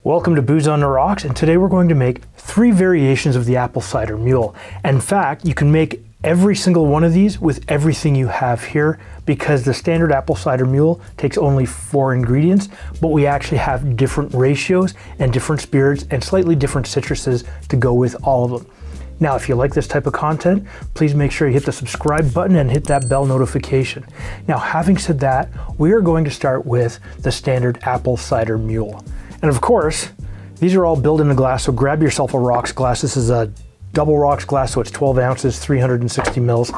Welcome to Booze on the Rocks, and today we're going to make 3 variations of the Apple Cider Mule. In fact, you can make every single one of these with everything you have here because the standard Apple Cider Mule takes only 4 ingredients, but we actually have different ratios and different spirits and slightly different citruses to go with all of them. Now, if you like this type of content, please make sure you hit the subscribe button and hit that bell notification. Now, having said that, we are going to start with the standard Apple Cider Mule. And of course, these are all built in a glass, so grab yourself a rocks glass. This is a double rocks glass, so it's 12 ounces, 360 mils.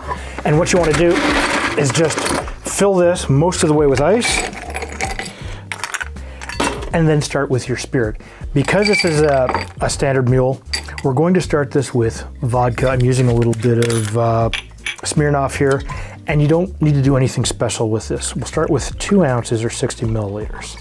And what you want to do is just fill this most of the way with ice, and then start with your spirit. Because this is a standard mule, we're going to start this with vodka. I'm using a little bit of Smirnoff here, and you don't need to do anything special with this. We'll start with 2 ounces or 60 milliliters.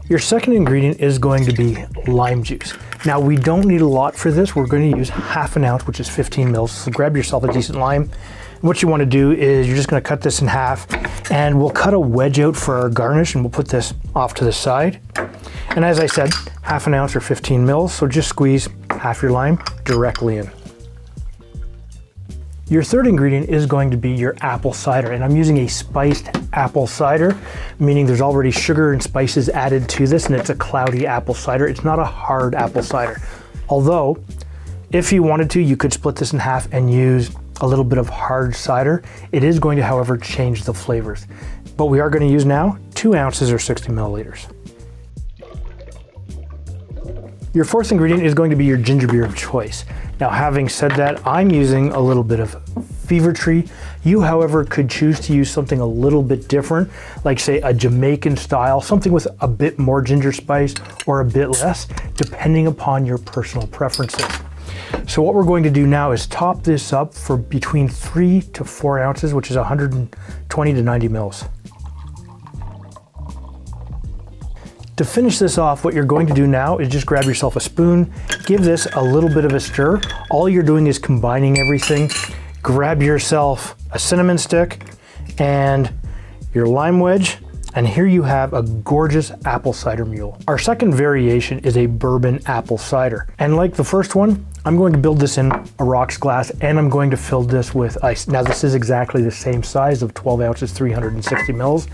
Your second ingredient is going to be lime juice. Now, we don't need a lot for this. We're going to use half an ounce, which is 15 mils. So grab yourself a decent lime. And what you want to do is you're just going to cut this in half, and we'll cut a wedge out for our garnish, and we'll put this off to the side. And as I said, half an ounce or 15 mils. So just squeeze half your lime directly in. Your third ingredient is going to be your apple cider, and I'm using a spiced apple cider, meaning there's already sugar and spices added to this, and it's a cloudy apple cider. It's not a hard apple cider. Although, if you wanted to, you could split this in half and use a little bit of hard cider. It is going to, however, change the flavors. But we are going to use now 2 ounces or 60 milliliters. Your fourth ingredient is going to be your ginger beer of choice. Now, having said that, I'm using a little bit of Fever Tree. You, however, could choose to use something a little bit different, like say a Jamaican style, something with a bit more ginger spice or a bit less, depending upon your personal preferences. So what we're going to do now is top this up for between 3 to 4 ounces, which is 120 to 90 mils. To finish this off, what you're going to do now is just grab yourself a spoon, give this a little bit of a stir. All you're doing is combining everything. Grab yourself a cinnamon stick and your lime wedge, and here you have a gorgeous apple cider mule. Our second variation is a bourbon apple cider. And like the first one, I'm going to build this in a rocks glass, and I'm going to fill this with ice. Now, this is exactly the same size of 12 ounces, 360 mils.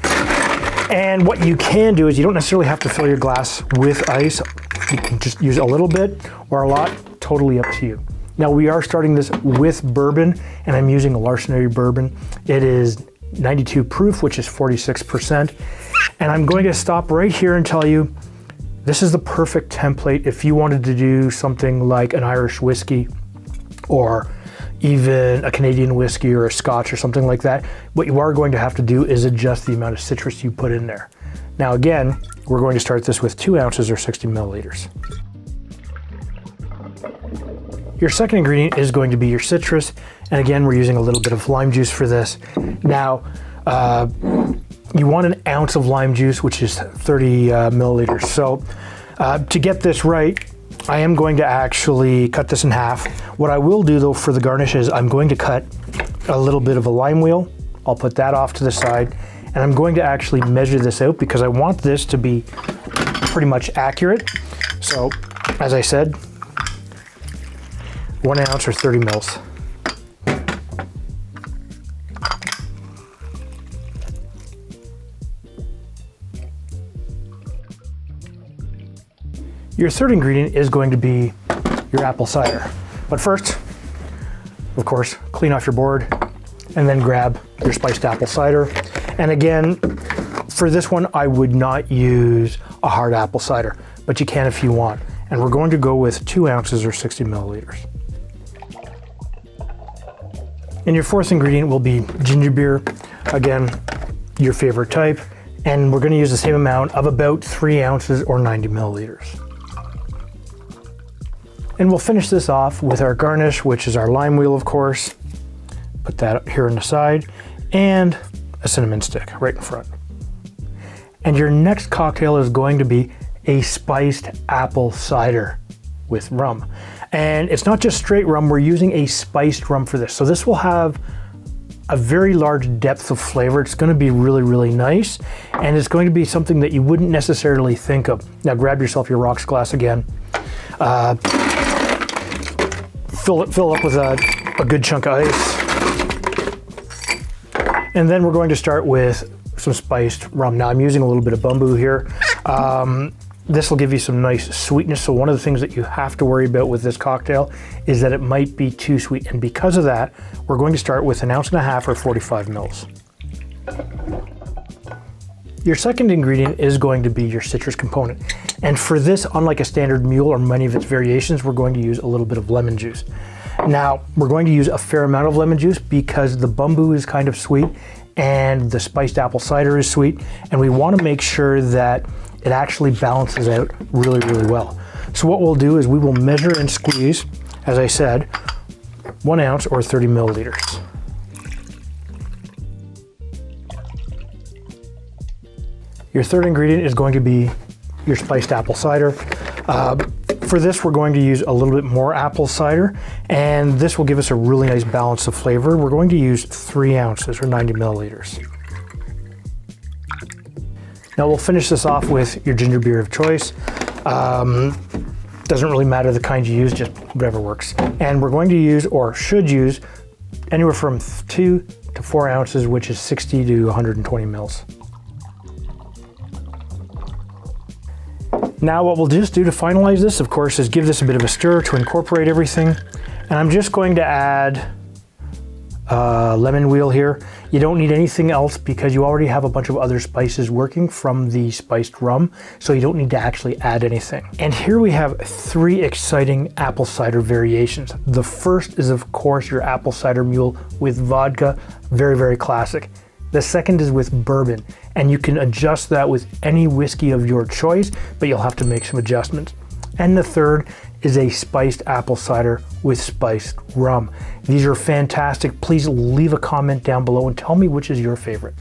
And what you can do is you don't necessarily have to fill your glass with ice. You can just use a little bit or a lot, totally up to you. Now, we are starting this with bourbon, and I'm using a Larcenary bourbon. It is 92 proof, which is 46%. And I'm going to stop right here and tell you, this is the perfect template if you wanted to do something like an Irish whiskey or even a Canadian whiskey or a Scotch or something like that. What you are going to have to do is adjust the amount of citrus you put in there. Now again, we're going to start this with 2 ounces or 60 milliliters. Your second ingredient is going to be your citrus, and again, we're using a little bit of lime juice for this. Now, you want an ounce of lime juice, which is 30 milliliters. So to get this right, I am going to actually cut this in half. What I will do though for the garnish is I'm going to cut a little bit of a lime wheel. I'll put that off to the side, and I'm going to actually measure this out because I want this to be pretty much accurate. So, as I said, 1 ounce or 30 mils. Your third ingredient is going to be your apple cider. But first, of course, clean off your board and then grab your spiced apple cider. And again, for this one, I would not use a hard apple cider, but you can if you want. And we're going to go with 2 ounces or 60 milliliters. And your fourth ingredient will be ginger beer. Again, your favorite type. And we're going to use the same amount of about 3 ounces or 90 milliliters. And we'll finish this off with our garnish, which is our lime wheel, of course. Put that here on the side, and a cinnamon stick right in front. And your next cocktail is going to be a spiced apple cider with rum. And it's not just straight rum, we're using a spiced rum for this. So this will have a very large depth of flavor. It's going to be really, really nice, and it's going to be something that you wouldn't necessarily think of. Now grab yourself your rocks glass again. Fill up with a good chunk of ice. And then we're going to start with some spiced rum. Now I'm using a little bit of bamboo here. This will give you some nice sweetness. So one of the things that you have to worry about with this cocktail is that it might be too sweet. And because of that, we're going to start with 1.5 ounces or 45 mils. Your second ingredient is going to be your citrus component. And for this, unlike a standard mule or many of its variations, we're going to use a little bit of lemon juice. Now, we're going to use a fair amount of lemon juice because the bamboo is kind of sweet and the spiced apple cider is sweet. And we want to make sure that it actually balances out really, really well. So what we'll do is we will measure and squeeze, as I said, 1 ounce or 30 milliliters. Your third ingredient is going to be your spiced apple cider. For this, we're going to use a little bit more apple cider, and this will give us a really nice balance of flavor. We're going to use 3 ounces or 90 milliliters. Now we'll finish this off with your ginger beer of choice. Doesn't really matter the kind you use, just whatever works. And we're going to use, or should use, anywhere from 2 to 4 ounces, which is 60 to 120 mils. Now what we'll just do to finalize this, of course, is give this a bit of a stir to incorporate everything. And I'm just going to add lemon wheel here. You don't need anything else because you already have a bunch of other spices working from the spiced rum, so you don't need to actually add anything. And here we have 3 exciting apple cider variations. The first is, of course, your Apple Cider Mule with vodka, very, very classic. The second is with bourbon, and you can adjust that with any whiskey of your choice, but you'll have to make some adjustments. And the third is a spiced apple cider with spiced rum. These are fantastic. Please leave a comment down below and tell me which is your favorite.